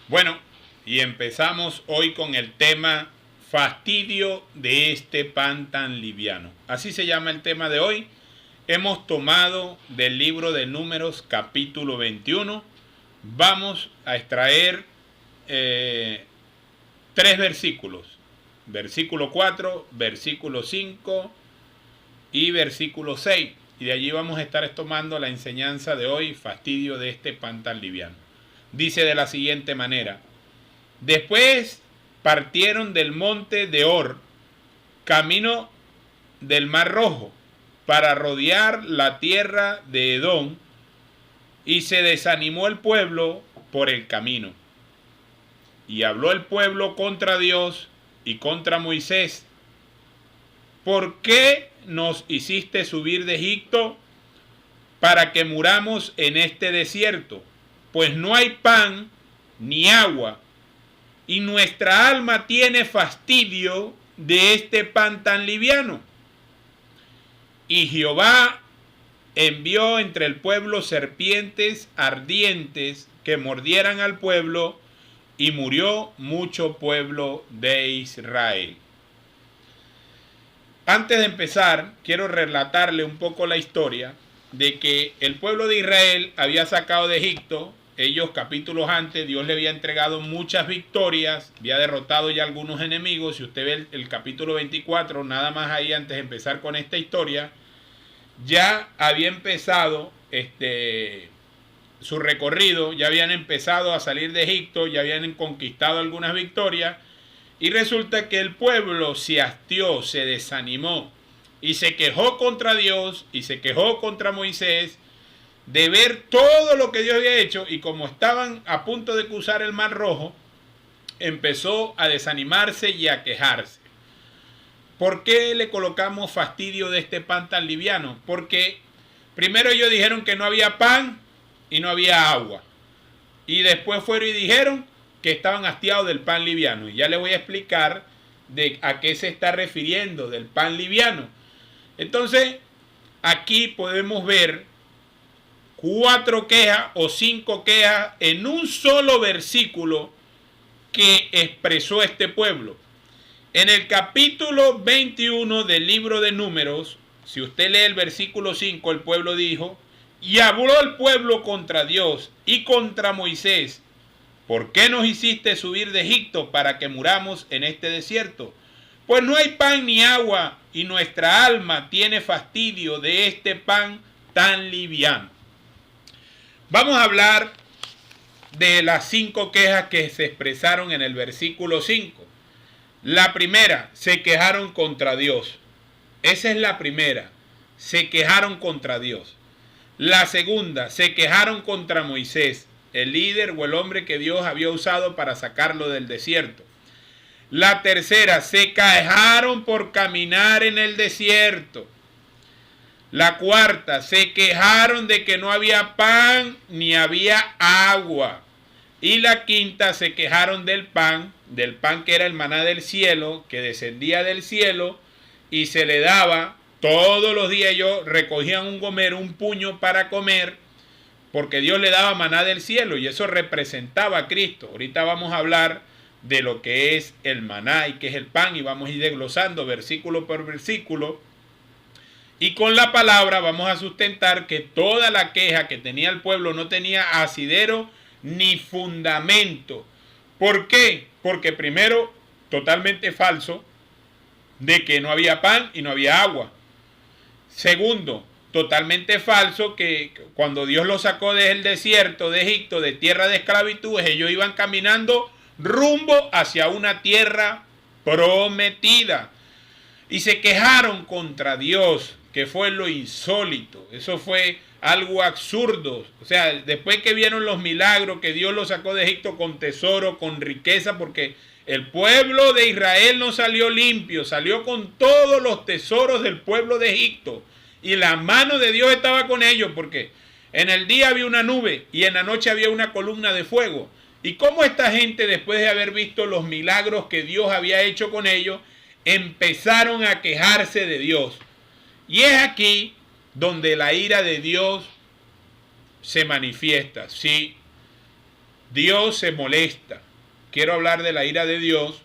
Bueno, y empezamos hoy con el tema fastidio de este pan tan liviano. Así se llama el tema de hoy. Hemos tomado del libro de Números capítulo 21. Vamos a extraer tres versículos. Versículo 4, versículo 5 y versículo 6. Y de allí vamos a estar tomando la enseñanza de hoy, fastidio de este pan tan liviano. Dice de la siguiente manera: después partieron del monte de Hor, camino del Mar Rojo, para rodear la tierra de Edom, y se desanimó el pueblo por el camino. Y habló el pueblo contra Dios y contra Moisés: ¿por qué nos hiciste subir de Egipto para que muramos en este desierto? Pues no hay pan ni agua, y nuestra alma tiene fastidio de este pan tan liviano. Y Jehová envió entre el pueblo serpientes ardientes que mordieran al pueblo, y murió mucho pueblo de Israel. Antes de empezar, quiero relatarle un poco la historia de que el pueblo de Israel había sacado de Egipto. Ellos capítulos antes, Dios le había entregado muchas victorias, había derrotado ya algunos enemigos. Si usted ve el capítulo 24, nada más ahí antes de empezar con esta historia, ya había empezado su recorrido, ya habían empezado a salir de Egipto, ya habían conquistado algunas victorias. Y resulta que el pueblo se hastió, se desanimó y se quejó contra Dios y se quejó contra Moisés de ver todo lo que Dios había hecho, y como estaban a punto de cruzar el Mar Rojo, empezó a desanimarse y a quejarse. ¿Por qué le colocamos fastidio de este pan tan liviano? Porque primero ellos dijeron que no había pan y no había agua, y después fueron y dijeron que estaban hastiados del pan liviano. Y ya les voy a explicar de a qué se está refiriendo del pan liviano. Entonces, aquí podemos ver 4 quejas o 5 quejas en un solo versículo que expresó este pueblo. En el capítulo 21 del libro de Números, si usted lee el versículo 5, el pueblo dijo: y habló el pueblo contra Dios y contra Moisés: ¿por qué nos hiciste subir de Egipto para que muramos en este desierto? Pues no hay pan ni agua, y nuestra alma tiene fastidio de este pan tan liviano. Vamos a hablar de las 5 quejas que se expresaron en el versículo 5. La primera: se quejaron contra Dios. Esa es la primera. Se quejaron contra Dios. La segunda: se quejaron contra Moisés, el líder o el hombre que Dios había usado para sacarlo del desierto. La tercera: se quejaron por caminar en el desierto. La cuarta: se quejaron de que no había pan ni había agua. Y la quinta: se quejaron del pan que era el maná del cielo, que descendía del cielo y se le daba todos los días. Ellos recogían un gomero, un puño para comer, porque Dios le daba maná del cielo, y eso representaba a Cristo. Ahorita vamos a hablar de lo que es el maná y qué es el pan, y vamos a ir desglosando versículo por versículo. Y con la palabra vamos a sustentar que toda la queja que tenía el pueblo no tenía asidero ni fundamento. ¿Por qué? Porque primero, totalmente falso, de que no había pan y no había agua. Segundo, totalmente falso que cuando Dios los sacó del desierto de Egipto, de tierra de esclavitud, ellos iban caminando rumbo hacia una tierra prometida. Y se quejaron contra Dios, que fue lo insólito. Eso fue algo absurdo. O sea, después que vieron los milagros, que Dios los sacó de Egipto con tesoro, con riqueza, porque el pueblo de Israel no salió limpio, salió con todos los tesoros del pueblo de Egipto. Y la mano de Dios estaba con ellos, porque en el día había una nube y en la noche había una columna de fuego. Y cómo esta gente, después de haber visto los milagros que Dios había hecho con ellos, empezaron a quejarse de Dios. Y es aquí donde la ira de Dios se manifiesta. Si Dios se molesta. Quiero hablar de la ira de Dios.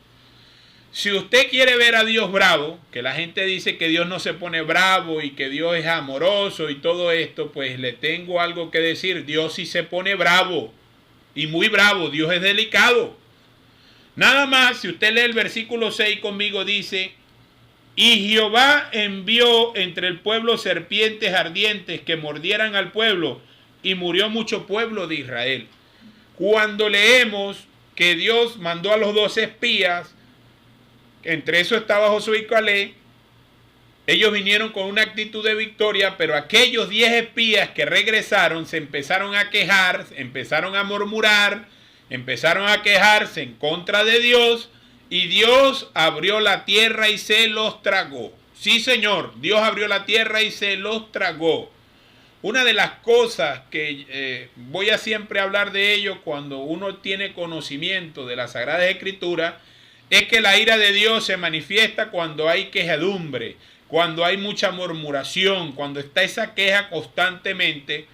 Si usted quiere ver a Dios bravo, que la gente dice que Dios no se pone bravo y que Dios es amoroso y todo esto, pues le tengo algo que decir. Dios sí se pone bravo, y muy bravo. Dios es delicado. Nada más, si usted lee el versículo 6 conmigo, dice: y Jehová envió entre el pueblo serpientes ardientes que mordieran al pueblo, y murió mucho pueblo de Israel. Cuando leemos que Dios mandó a los 12 espías, entre eso estaba Josué y Caleb, ellos vinieron con una actitud de victoria, pero aquellos 10 espías que regresaron se empezaron a quejar, empezaron a murmurar, empezaron a quejarse en contra de Dios, y Dios abrió la tierra y se los tragó. Sí, Señor, Dios abrió la tierra y se los tragó. Una de las cosas que voy a siempre hablar de ello cuando uno tiene conocimiento de las Sagradas Escrituras es que la ira de Dios se manifiesta cuando hay quejadumbre, cuando hay mucha murmuración, cuando está esa queja constantemente,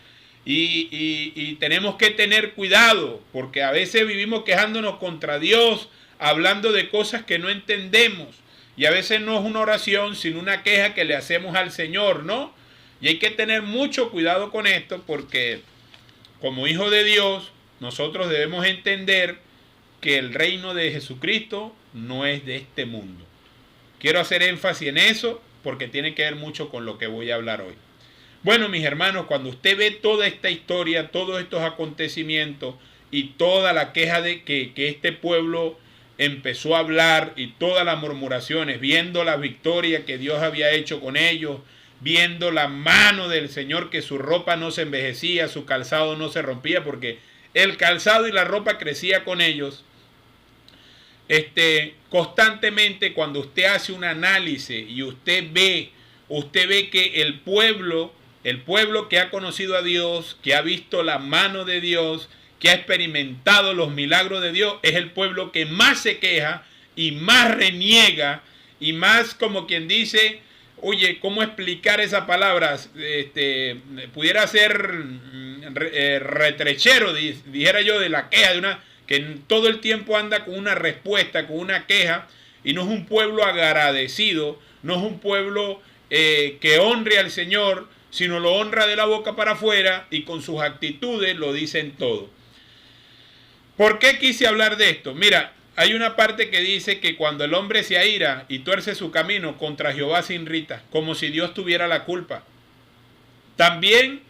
y tenemos que tener cuidado porque a veces vivimos quejándonos contra Dios, hablando de cosas que no entendemos, y a veces no es una oración sino una queja que le hacemos al Señor, ¿no? Y hay que tener mucho cuidado con esto porque como hijo de Dios nosotros debemos entender que el reino de Jesucristo no es de este mundo. Quiero hacer énfasis en eso porque tiene que ver mucho con lo que voy a hablar hoy. Bueno, mis hermanos, cuando usted ve toda esta historia, todos estos acontecimientos y toda la queja de que este pueblo empezó a hablar y todas las murmuraciones, viendo la victoria que Dios había hecho con ellos, viendo la mano del Señor, que su ropa no se envejecía, su calzado no se rompía, porque el calzado y la ropa crecía con ellos. Constantemente cuando usted hace un análisis y usted ve que el pueblo que ha conocido a Dios, que ha visto la mano de Dios, que ha experimentado los milagros de Dios, es el pueblo que más se queja y más reniega y más, como quien dice, oye, ¿cómo explicar esa palabra? Pudiera ser retrechero, dijera yo, de la queja, de una que todo el tiempo anda con una respuesta, con una queja, y no es un pueblo agradecido, no es un pueblo que honre al Señor, sino lo honra de la boca para afuera y con sus actitudes lo dicen todo. ¿Por qué quise hablar de esto? Mira, hay una parte que dice que cuando el hombre se aira y tuerce su camino, contra Jehová se irrita, como si Dios tuviera la culpa. También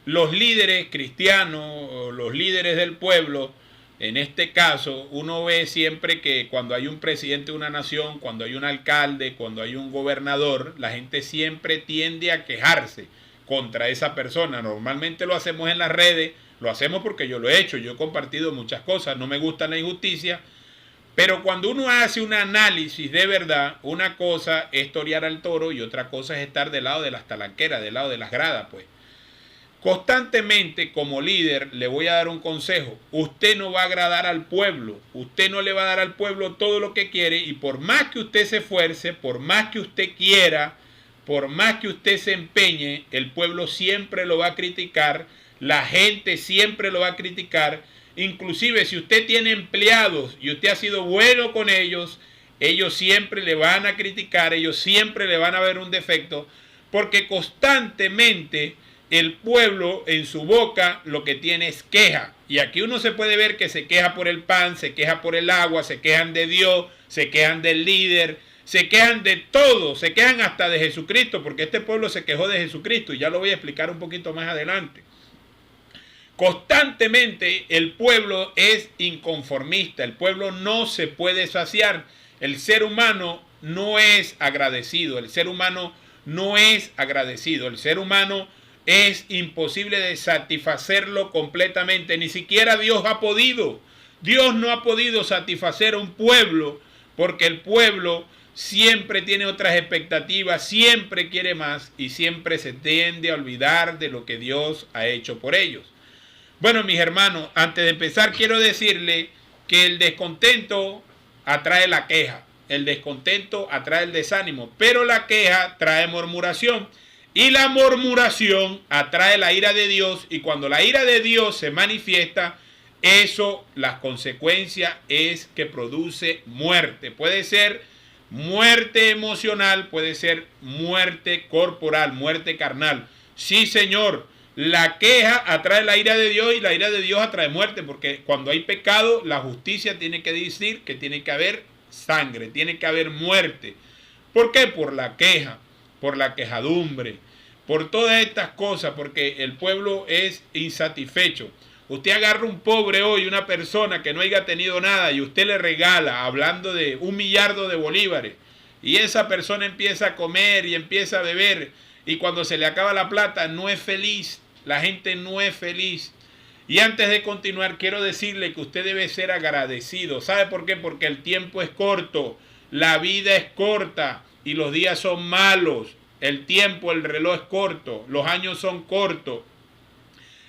los líderes cristianos, o los líderes del pueblo, en este caso, uno ve siempre que cuando hay un presidente de una nación, cuando hay un alcalde, cuando hay un gobernador, la gente siempre tiende a quejarse contra esa persona. Normalmente lo hacemos en las redes, lo hacemos porque yo lo he hecho, yo he compartido muchas cosas, no me gusta la injusticia, pero cuando uno hace un análisis de verdad, una cosa es torear al toro y otra cosa es estar del lado de las talanqueras, del lado de las gradas, pues. Constantemente como líder le voy a dar un consejo: usted no va a agradar al pueblo, usted no le va a dar al pueblo todo lo que quiere, y por más que usted se esfuerce, por más que usted quiera, por más que usted se empeñe, el pueblo siempre lo va a criticar, la gente siempre lo va a criticar. Inclusive si usted tiene empleados y usted ha sido bueno con ellos, ellos siempre le van a criticar, ellos siempre le van a ver un defecto, porque constantemente el pueblo en su boca lo que tiene es queja. Y aquí uno se puede ver que se queja por el pan, se queja por el agua, se quejan de Dios, se quejan del líder, se quejan de todo, se quejan hasta de Jesucristo, porque este pueblo se quejó de Jesucristo y ya lo voy a explicar un poquito más adelante. Constantemente el pueblo es inconformista, el pueblo no se puede saciar, el ser humano no es agradecido, el ser humano no es agradecido, el ser humano es imposible de satisfacerlo completamente, ni siquiera Dios ha podido. Dios no ha podido satisfacer a un pueblo porque el pueblo siempre tiene otras expectativas, siempre quiere más y siempre se tiende a olvidar de lo que Dios ha hecho por ellos. Bueno, mis hermanos, antes de empezar quiero decirle que el descontento atrae la queja, el descontento atrae el desánimo, pero la queja trae murmuración. Y la murmuración atrae la ira de Dios, y cuando la ira de Dios se manifiesta, eso, las consecuencias es que produce muerte. Puede ser muerte emocional, puede ser muerte corporal, muerte carnal. Sí, Señor, la queja atrae la ira de Dios y la ira de Dios atrae muerte, porque cuando hay pecado, la justicia tiene que decir que tiene que haber sangre, tiene que haber muerte. ¿Por qué? Por la queja, por la quejadumbre, por todas estas cosas, porque el pueblo es insatisfecho. Usted agarra un pobre hoy, una persona que no haya tenido nada, y usted le regala, hablando de 1 millardo de bolívares, y esa persona empieza a comer y empieza a beber, y cuando se le acaba la plata no es feliz, la gente no es feliz. Y antes de continuar, quiero decirle que usted debe ser agradecido. ¿Sabe por qué? Porque el tiempo es corto, la vida es corta y los días son malos. El tiempo, el reloj es corto, los años son cortos.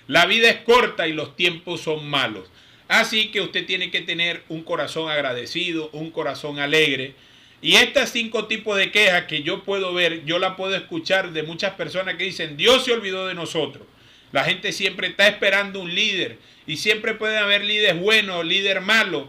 La vida es corta y los tiempos son malos. Así que usted tiene que tener un corazón agradecido, un corazón alegre. Y estos 5 tipos de quejas que yo puedo ver, yo la puedo escuchar de muchas personas que dicen, Dios se olvidó de nosotros. La gente siempre está esperando un líder y siempre puede haber líderes buenos, líderes malos.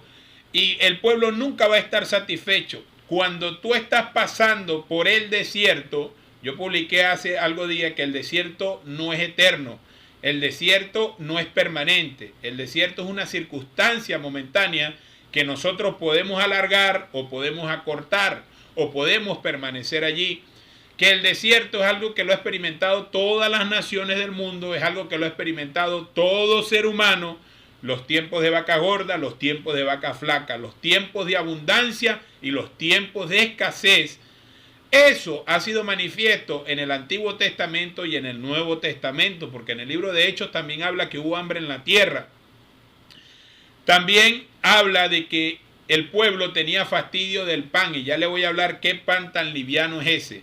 Y el pueblo nunca va a estar satisfecho. Cuando tú estás pasando por el desierto, yo publiqué hace algo de día que el desierto no es eterno. El desierto no es permanente. El desierto es una circunstancia momentánea que nosotros podemos alargar o podemos acortar o podemos permanecer allí. Que el desierto es algo que lo ha experimentado todas las naciones del mundo, es algo que lo ha experimentado todo ser humano. Los tiempos de vaca gorda, los tiempos de vaca flaca, los tiempos de abundancia y los tiempos de escasez. Eso ha sido manifiesto en el Antiguo Testamento y en el Nuevo Testamento, porque en el libro de Hechos también habla que hubo hambre en la tierra. También habla de que el pueblo tenía fastidio del pan, y ya le voy a hablar qué pan tan liviano es ese.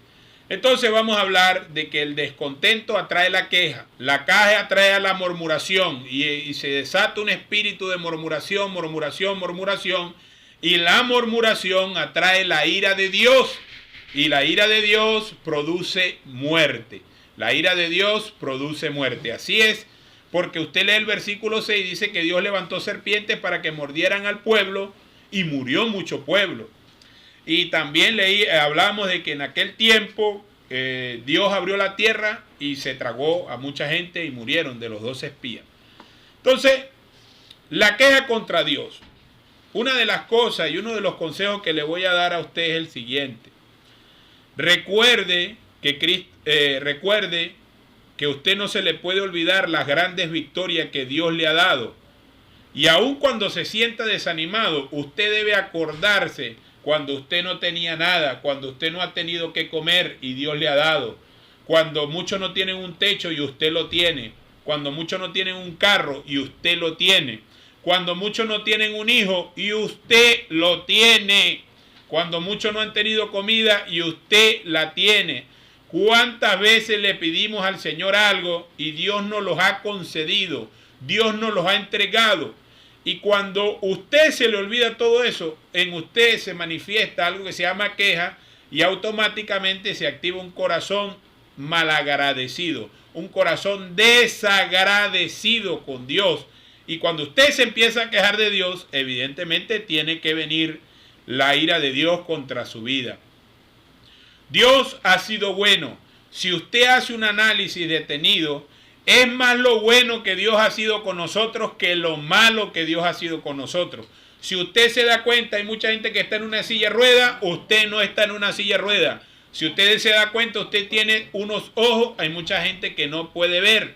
Entonces vamos a hablar de que el descontento atrae la queja atrae a la murmuración, y se desata un espíritu de murmuración, y la murmuración atrae la ira de Dios. Y la ira de Dios produce muerte. La ira de Dios produce muerte. Así es, porque usted lee el versículo 6, dice que Dios levantó serpientes para que mordieran al pueblo y murió mucho pueblo. Y también hablamos de que en aquel tiempo Dios abrió la tierra y se tragó a mucha gente y murieron de los 12 espías. Entonces, la queja contra Dios. Una de las cosas y uno de los consejos que le voy a dar a usted es el siguiente. Recuerde que usted no se le puede olvidar las grandes victorias que Dios le ha dado. Y aun cuando se sienta desanimado, usted debe acordarse cuando usted no tenía nada, cuando usted no ha tenido que comer y Dios le ha dado. Cuando muchos no tienen un techo y usted lo tiene. Cuando muchos no tienen un carro y usted lo tiene. Cuando muchos no tienen un hijo y usted lo tiene. Cuando muchos no han tenido comida y usted la tiene. ¿Cuántas veces le pedimos al Señor algo y Dios nos los ha concedido? Dios nos los ha entregado. Y cuando usted se le olvida todo eso, en usted se manifiesta algo que se llama queja y automáticamente se activa un corazón malagradecido, un corazón desagradecido con Dios. Y cuando usted se empieza a quejar de Dios, evidentemente tiene que venir la ira de Dios contra su vida. Dios ha sido bueno. Si usted hace un análisis detenido, es más lo bueno que Dios ha sido con nosotros que lo malo que Dios ha sido con nosotros. Si usted se da cuenta, hay mucha gente que está en una silla de rueda, usted no está en una silla de rueda. Si usted se da cuenta, usted tiene unos ojos, hay mucha gente que no puede ver.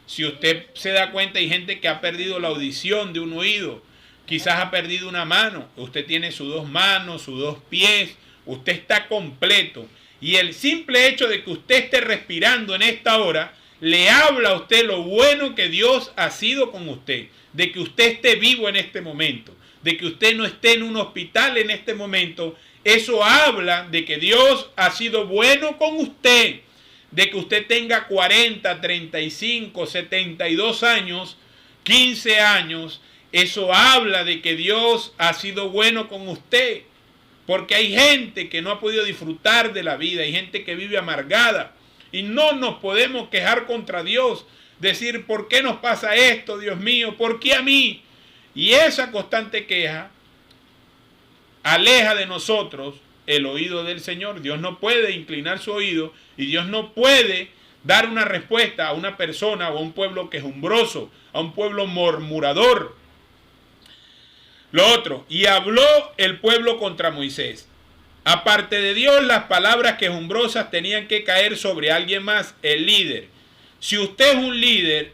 Si usted se da cuenta, hay gente que ha perdido la audición de un oído. Quizás ha perdido una mano, usted tiene sus 2 manos, sus 2 pies, usted está completo. Y el simple hecho de que usted esté respirando en esta hora, le habla a usted lo bueno que Dios ha sido con usted. De que usted esté vivo en este momento, de que usted no esté en un hospital en este momento. Eso habla de que Dios ha sido bueno con usted. De que usted tenga 40, 35, 72 años, 15 años. Eso habla de que Dios ha sido bueno con usted. Porque hay gente que no ha podido disfrutar de la vida. Hay gente que vive amargada. Y no nos podemos quejar contra Dios. Decir, ¿por qué nos pasa esto, Dios mío? ¿Por qué a mí? Y esa constante queja aleja de nosotros el oído del Señor. Dios no puede inclinar su oído y Dios no puede dar una respuesta a una persona o a un pueblo quejumbroso, a un pueblo murmurador. Lo otro, y habló el pueblo contra Moisés. Aparte de Dios, las palabras quejumbrosas tenían que caer sobre alguien más, el líder. Si usted es un líder,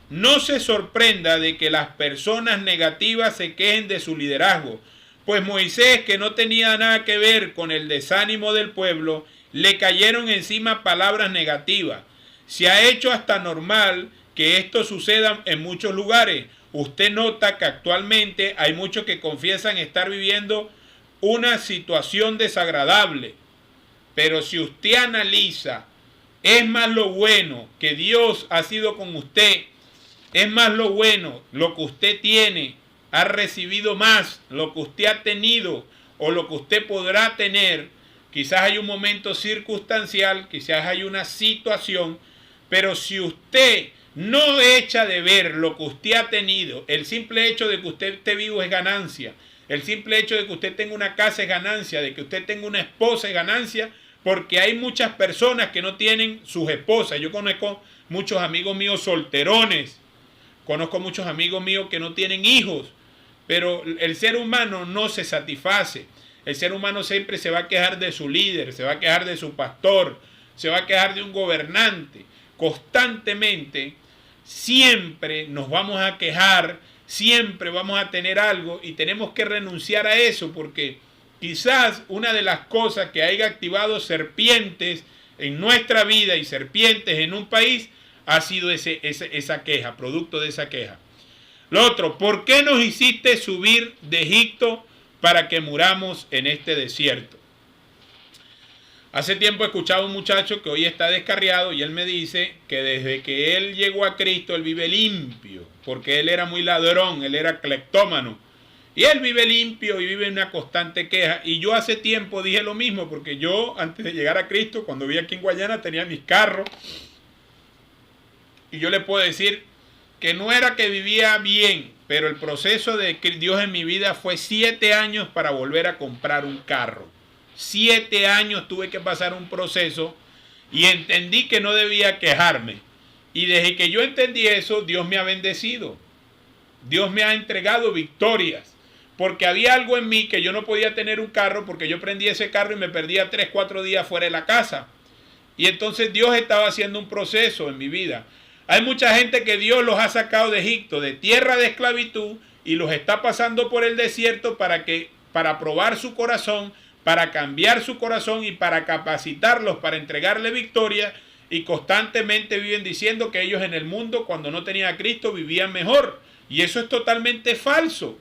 no se sorprenda de que las personas negativas se quejen de su liderazgo, pues Moisés, que no tenía nada que ver con el desánimo del pueblo, le cayeron encima palabras negativas. Se ha hecho hasta normal que esto suceda en muchos lugares. Usted nota que actualmente hay muchos que confiesan estar viviendo una situación desagradable. Pero si usted analiza, es más lo bueno que Dios ha sido con usted, es más lo bueno, lo que usted tiene, ha recibido más, lo que usted ha tenido o lo que usted podrá tener. Quizás hay un momento circunstancial, quizás hay una situación, pero si usted no echa de ver lo que usted ha tenido, el simple hecho de que usted esté vivo es ganancia, el simple hecho de que usted tenga una casa es ganancia, de que usted tenga una esposa es ganancia, porque hay muchas personas que no tienen sus esposas. Yo conozco muchos amigos míos solterones, conozco muchos amigos míos que no tienen hijos, pero el ser humano no se satisface. El ser humano siempre se va a quejar de su líder, se va a quejar de su pastor, se va a quejar de un gobernante. Constantemente, siempre nos vamos a quejar, siempre vamos a tener algo y tenemos que renunciar a eso, porque quizás una de las cosas que haya activado serpientes en nuestra vida y serpientes en un país ha sido esa queja, producto de esa queja. Lo otro, ¿por qué nos hiciste subir de Egipto para que muramos en este desierto? Hace tiempo escuchaba a un muchacho que hoy está descarriado y él me dice que desde que él llegó a Cristo él vive limpio, porque él era muy ladrón, él era cleptómano. Y él vive limpio y vive en una constante queja. Y yo hace tiempo dije lo mismo, porque yo antes de llegar a Cristo, cuando vivía aquí en Guayana, tenía mis carros. Y yo le puedo decir que no era que vivía bien, pero el proceso de Dios en mi vida fue 7 años para volver a comprar un carro. 7 años tuve que pasar un proceso y entendí que no debía quejarme. Y desde que yo entendí eso, Dios me ha bendecido. Dios me ha entregado victorias. Porque había algo en mí que yo no podía tener un carro, porque yo prendí ese carro y me perdía 3, 4 días fuera de la casa. Y entonces Dios estaba haciendo un proceso en mi vida. Hay mucha gente que Dios los ha sacado de Egipto, de tierra de esclavitud, y los está pasando por el desierto para probar su corazón, para cambiar su corazón y para capacitarlos, para entregarle victoria. Y constantemente viven diciendo que ellos en el mundo, cuando no tenían a Cristo, vivían mejor. Y eso es totalmente falso.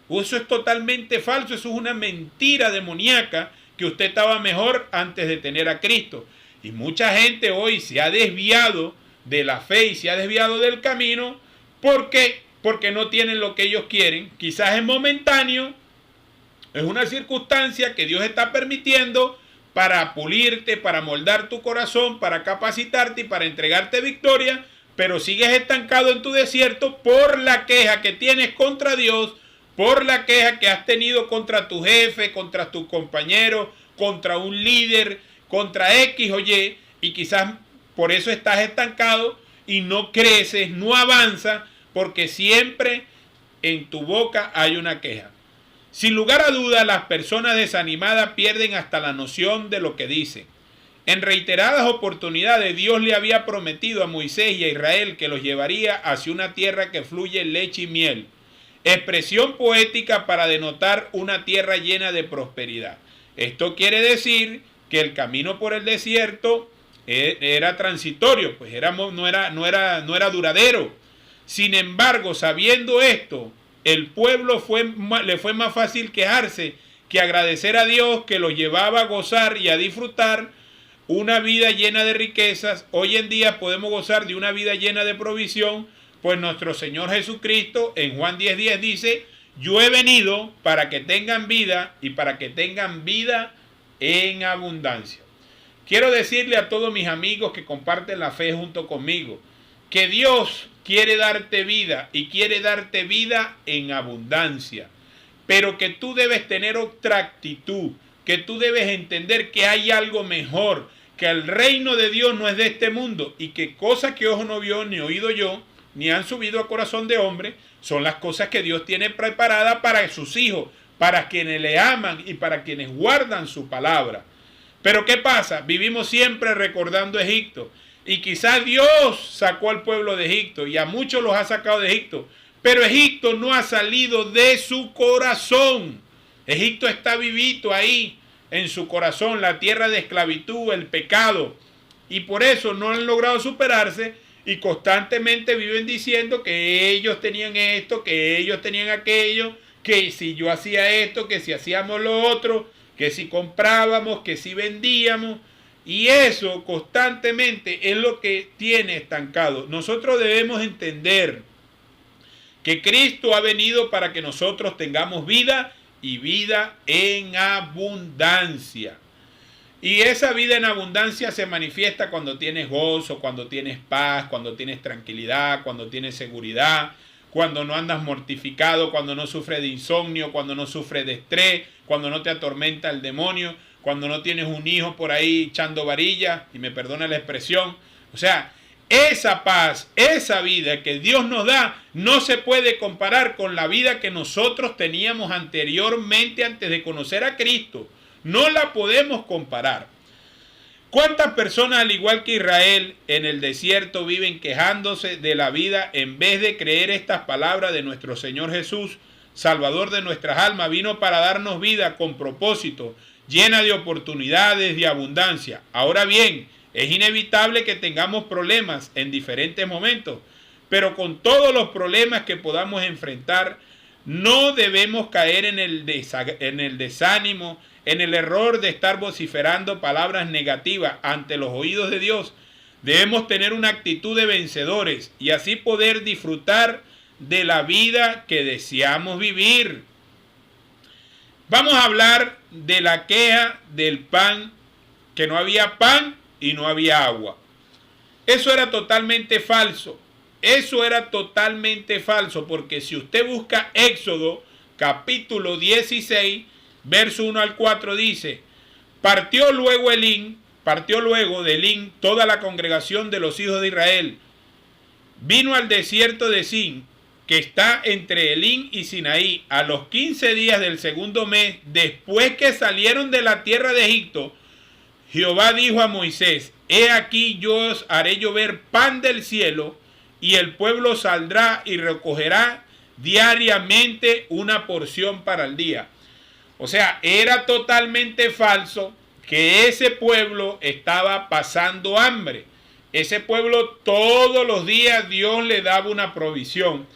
Eso es totalmente falso. Eso es una mentira demoníaca, que usted estaba mejor antes de tener a Cristo. Y mucha gente hoy se ha desviado de la fe y se ha desviado del camino. ¿Por qué? Porque no tienen lo que ellos quieren. Quizás es momentáneo, es una circunstancia que Dios está permitiendo para pulirte, para moldar tu corazón, para capacitarte y para entregarte victoria, pero sigues estancado en tu desierto por la queja que tienes contra Dios, por la queja que has tenido contra tu jefe, contra tu compañero, contra un líder, contra X o Y, y quizás por eso estás estancado y no creces, no avanzas, porque siempre en tu boca hay una queja. Sin lugar a dudas, las personas desanimadas pierden hasta la noción de lo que dicen. En reiteradas oportunidades, Dios le había prometido a Moisés y a Israel que los llevaría hacia una tierra que fluye leche y miel. Expresión poética para denotar una tierra llena de prosperidad. Esto quiere decir que el camino por el desierto era transitorio, pues no era duradero. Sin embargo, sabiendo esto, el pueblo le fue más fácil quejarse que agradecer a Dios, que los llevaba a gozar y a disfrutar una vida llena de riquezas. Hoy en día podemos gozar de una vida llena de provisión, pues nuestro Señor Jesucristo en Juan 10:10 dice: yo he venido para que tengan vida y para que tengan vida en abundancia. Quiero decirle a todos mis amigos que comparten la fe junto conmigo que Dios quiere darte vida y quiere darte vida en abundancia, pero que tú debes tener otra actitud, que tú debes entender que hay algo mejor, que el reino de Dios no es de este mundo y que cosas que ojo no vio ni oído yo, ni han subido a corazón de hombre, son las cosas que Dios tiene preparadas para sus hijos, para quienes le aman y para quienes guardan su palabra. Pero ¿qué pasa? Vivimos siempre recordando Egipto. Y quizás Dios sacó al pueblo de Egipto y a muchos los ha sacado de Egipto. Pero Egipto no ha salido de su corazón. Egipto está vivito ahí en su corazón, la tierra de esclavitud, el pecado. Y por eso no han logrado superarse y constantemente viven diciendo que ellos tenían esto, que ellos tenían aquello, que si yo hacía esto, que si hacíamos lo otro, que si comprábamos, que si vendíamos. Y eso constantemente es lo que tiene estancado. Nosotros debemos entender que Cristo ha venido para que nosotros tengamos vida y vida en abundancia. Y esa vida en abundancia se manifiesta cuando tienes gozo, cuando tienes paz, cuando tienes tranquilidad, cuando tienes seguridad, cuando no andas mortificado, cuando no sufres de insomnio, cuando no sufres de estrés, cuando no te atormenta el demonio, cuando no tienes un hijo por ahí echando varilla, y me perdona la expresión. O sea, esa paz, esa vida que Dios nos da, no se puede comparar con la vida que nosotros teníamos anteriormente antes de conocer a Cristo. No la podemos comparar. ¿Cuántas personas, al igual que Israel, en el desierto viven quejándose de la vida en vez de creer estas palabras de nuestro Señor Jesús, Salvador de nuestras almas? Vino para darnos vida con propósito, llena de oportunidades, de abundancia. Ahora bien, es inevitable que tengamos problemas en diferentes momentos, pero con todos los problemas que podamos enfrentar, no debemos caer en el desánimo, en el error de estar vociferando palabras negativas ante los oídos de Dios. Debemos tener una actitud de vencedores y así poder disfrutar de la vida que deseamos vivir. Vamos a hablar de la queja del pan, que no había pan y no había agua. Eso era totalmente falso. Eso era totalmente falso, porque si usted busca Éxodo capítulo 16, verso 1 al 4 dice: partió luego de Elín toda la congregación de los hijos de Israel. Vino al desierto de Sin, que está entre Elín y Sinaí, a los 15 días del segundo mes, después que salieron de la tierra de Egipto. Jehová dijo a Moisés: he aquí yo os haré llover pan del cielo, y el pueblo saldrá y recogerá diariamente una porción para el día. O sea, era totalmente falso que ese pueblo estaba pasando hambre. Ese pueblo todos los días Dios le daba una provisión.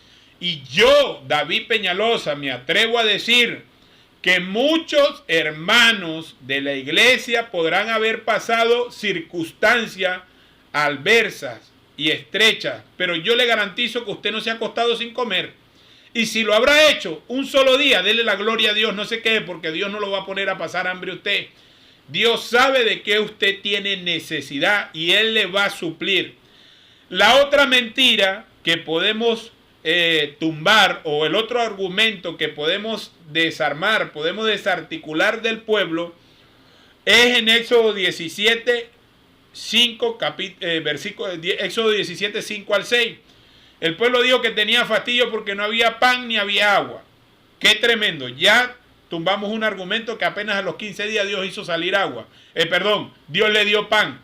Y yo, David Peñalosa, me atrevo a decir que muchos hermanos de la iglesia podrán haber pasado circunstancias adversas y estrechas, pero yo le garantizo que usted no se ha acostado sin comer. Y si lo habrá hecho un solo día, dele la gloria a Dios, no se quede, porque Dios no lo va a poner a pasar hambre a usted. Dios sabe de qué usted tiene necesidad y Él le va a suplir. La otra mentira que podemos tumbar, o el otro argumento que podemos desarmar, podemos desarticular del pueblo, es en Éxodo 17, 5, Éxodo 17, 5 al 6. El pueblo dijo que tenía fastidio porque no había pan ni había agua. Qué tremendo. Ya tumbamos un argumento que apenas a los 15 días Dios hizo salir agua. Dios le dio pan.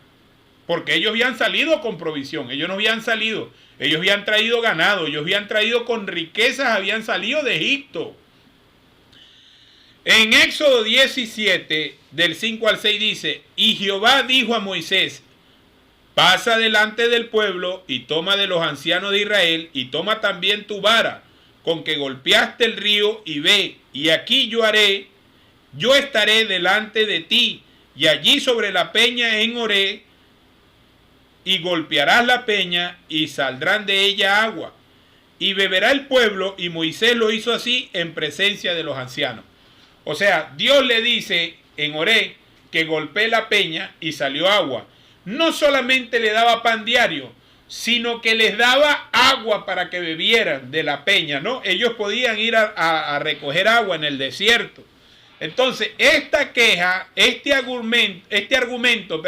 Porque ellos habían salido con provisión. Ellos no habían salido. Ellos habían traído ganado. Ellos habían traído con riquezas. Habían salido de Egipto. En Éxodo 17, del 5 al 6 dice: y Jehová dijo a Moisés: pasa delante del pueblo y toma de los ancianos de Israel y toma también tu vara con que golpeaste el río y ve, y aquí yo estaré delante de ti, y allí sobre la peña en Horé, y golpearás la peña y saldrán de ella agua, y beberá el pueblo. Y Moisés lo hizo así en presencia de los ancianos. O sea, Dios le dice en Horé que golpee la peña y salió agua. No solamente le daba pan diario, sino que les daba agua para que bebieran de la peña, ¿no? Ellos podían ir a recoger agua en el desierto. Entonces, esta queja, este argumento,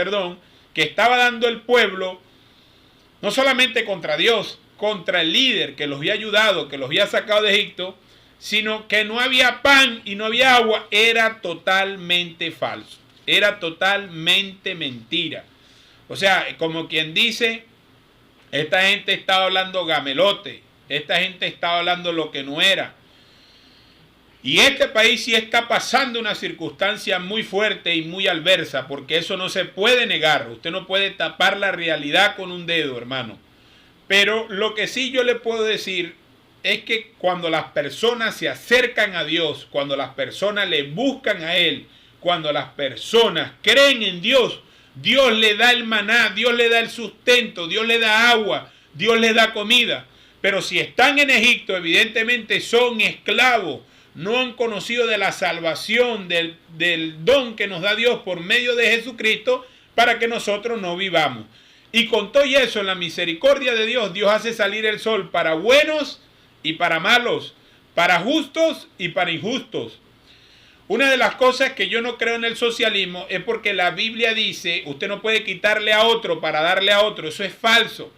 que estaba dando el pueblo, no solamente contra Dios, contra el líder que los había ayudado, que los había sacado de Egipto, sino que no había pan y no había agua, era totalmente falso. Era totalmente mentira. O sea, como quien dice, esta gente estaba hablando gamelote, esta gente estaba hablando lo que no era. Y este país sí está pasando una circunstancia muy fuerte y muy adversa, porque eso no se puede negar. Usted no puede tapar la realidad con un dedo, hermano. Pero lo que sí yo le puedo decir es que cuando las personas se acercan a Dios, cuando las personas le buscan a Él, cuando las personas creen en Dios, Dios le da el maná, Dios le da el sustento, Dios le da agua, Dios le da comida. Pero si están en Egipto, evidentemente son esclavos, no han conocido de la salvación, del don que nos da Dios por medio de Jesucristo para que nosotros no vivamos. Y con todo eso, en la misericordia de Dios, Dios hace salir el sol para buenos y para malos, para justos y para injustos. Una de las cosas que yo no creo en el socialismo es porque la Biblia dice, usted no puede quitarle a otro para darle a otro. Eso es falso.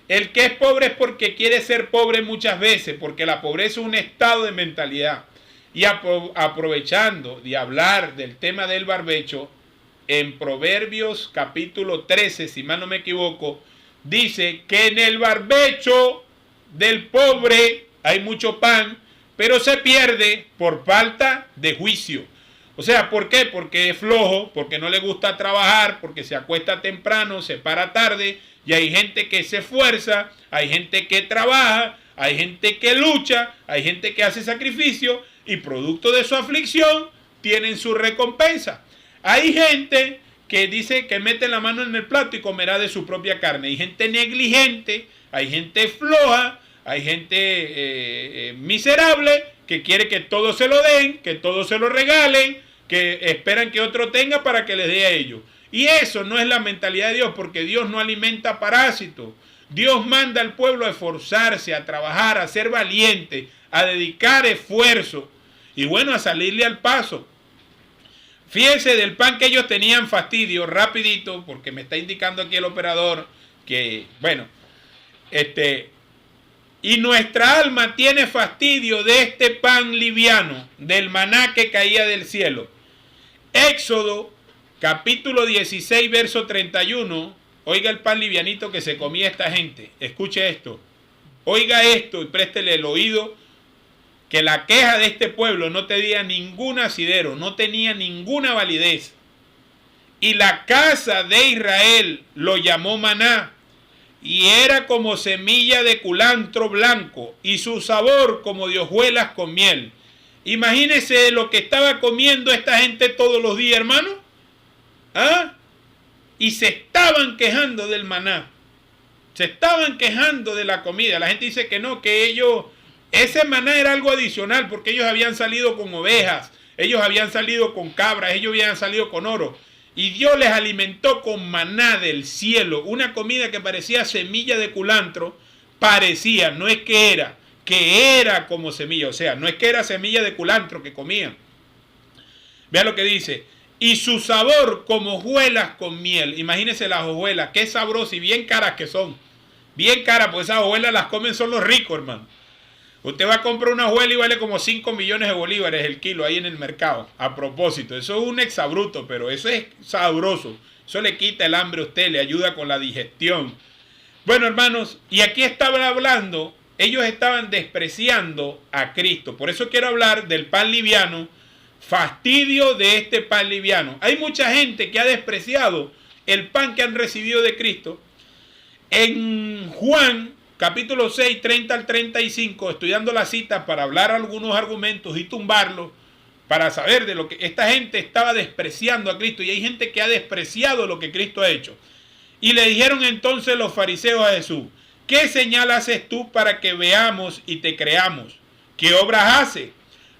El que es pobre es porque quiere ser pobre muchas veces, porque la pobreza es un estado de mentalidad. Y aprovechando de hablar del tema del barbecho, en Proverbios capítulo 13, si mal no me equivoco, dice que en el barbecho del pobre hay mucho pan, pero se pierde por falta de juicio. O sea, ¿por qué? Porque es flojo, porque no le gusta trabajar, porque se acuesta temprano, se para tarde, y hay gente que se esfuerza, hay gente que trabaja, hay gente que lucha, hay gente que hace sacrificio, y producto de su aflicción tienen su recompensa. Hay gente que dice que mete la mano en el plato y comerá de su propia carne. Hay gente negligente, hay gente floja, hay gente miserable que quiere que todo se lo den, que todo se lo regalen, que esperan que otro tenga para que les dé a ellos. Y eso no es la mentalidad de Dios, porque Dios no alimenta parásitos. Dios manda al pueblo a esforzarse, a trabajar, a ser valiente, a dedicar esfuerzo y bueno, a salirle al paso. Fíjense del pan que ellos tenían fastidio, rapidito, porque me está indicando aquí el operador que, bueno, y nuestra alma tiene fastidio de este pan liviano, del maná que caía del cielo. Éxodo, capítulo 16, verso 31. Oiga el pan livianito que se comía esta gente. Escuche esto. Oiga esto y préstele el oído, que la queja de este pueblo no tenía ningún asidero, no tenía ninguna validez. Y la casa de Israel lo llamó maná, y era como semilla de culantro blanco, y su sabor como de hojuelas con miel. Imagínese lo que estaba comiendo esta gente todos los días, hermano. ¿Ah? Y se estaban quejando del maná. Se estaban quejando de la comida. La gente dice que no, que ellos... Ese maná era algo adicional porque ellos habían salido con ovejas, ellos habían salido con cabras, ellos habían salido con oro. Y Dios les alimentó con maná del cielo, una comida que parecía semilla de culantro, parecía, no es que era como semilla, o sea, no es que era semilla de culantro que comían. Vean lo que dice, y su sabor como hojuelas con miel. Imagínense las hojuelas, qué sabrosas y bien caras que son, bien caras, pues esas hojuelas las comen son los ricos, hermano. Usted va a comprar una hojuela y vale como 5 millones de bolívares el kilo ahí en el mercado. A propósito, eso es un exabruto, pero eso es sabroso. Eso le quita el hambre a usted, le ayuda con la digestión. Bueno, hermanos, y aquí estaban hablando, ellos estaban despreciando a Cristo. Por eso quiero hablar del pan liviano, fastidio de este pan liviano. Hay mucha gente que ha despreciado el pan que han recibido de Cristo. En Juan capítulo 6, 30 al 35, estudiando la cita para hablar algunos argumentos y tumbarlos, para saber de lo que esta gente estaba despreciando a Cristo. Y hay gente que ha despreciado lo que Cristo ha hecho. Y le dijeron entonces los fariseos a Jesús, ¿qué señal haces tú para que veamos y te creamos? ¿Qué obras hace?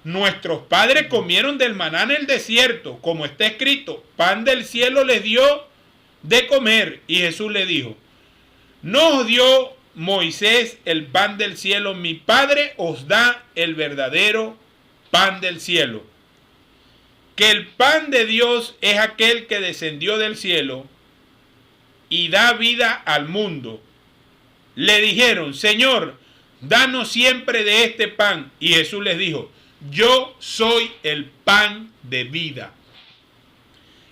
Nuestros padres comieron del maná en el desierto, como está escrito, pan del cielo les dio de comer. Y Jesús le dijo, ¿No os dio Moisés el pan del cielo? Mi Padre os da el verdadero pan del cielo. Que el pan de Dios es aquel que descendió del cielo y da vida al mundo. Le dijeron: Señor, danos siempre de este pan. Y Jesús les dijo: yo soy el pan de vida.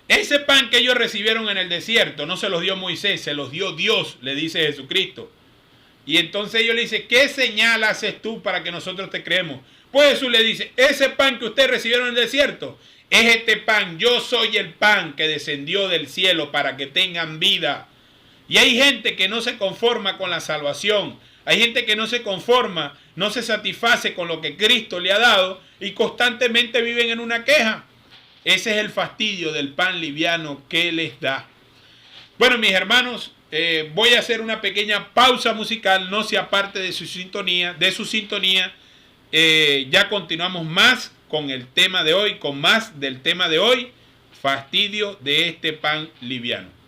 Ese pan que ellos recibieron en el desierto no se los dio Moisés, se los dio Dios, le dice Jesucristo. Y entonces ellos le dicen: ¿qué señal haces tú para que nosotros te creemos? Pues Jesús le dice: ese pan que ustedes recibieron en el desierto es este pan. Yo soy el pan que descendió del cielo para que tengan vida. Y hay gente que no se conforma con la salvación. Hay gente que no se conforma, no se satisface con lo que Cristo le ha dado y constantemente viven en una queja. Ese es el fastidio del pan liviano que les da. Bueno, mis hermanos, voy a hacer una pequeña pausa musical. No se aparte de su sintonía. Ya continuamos más con el tema de hoy, con más del tema de hoy: fastidio de este pan liviano.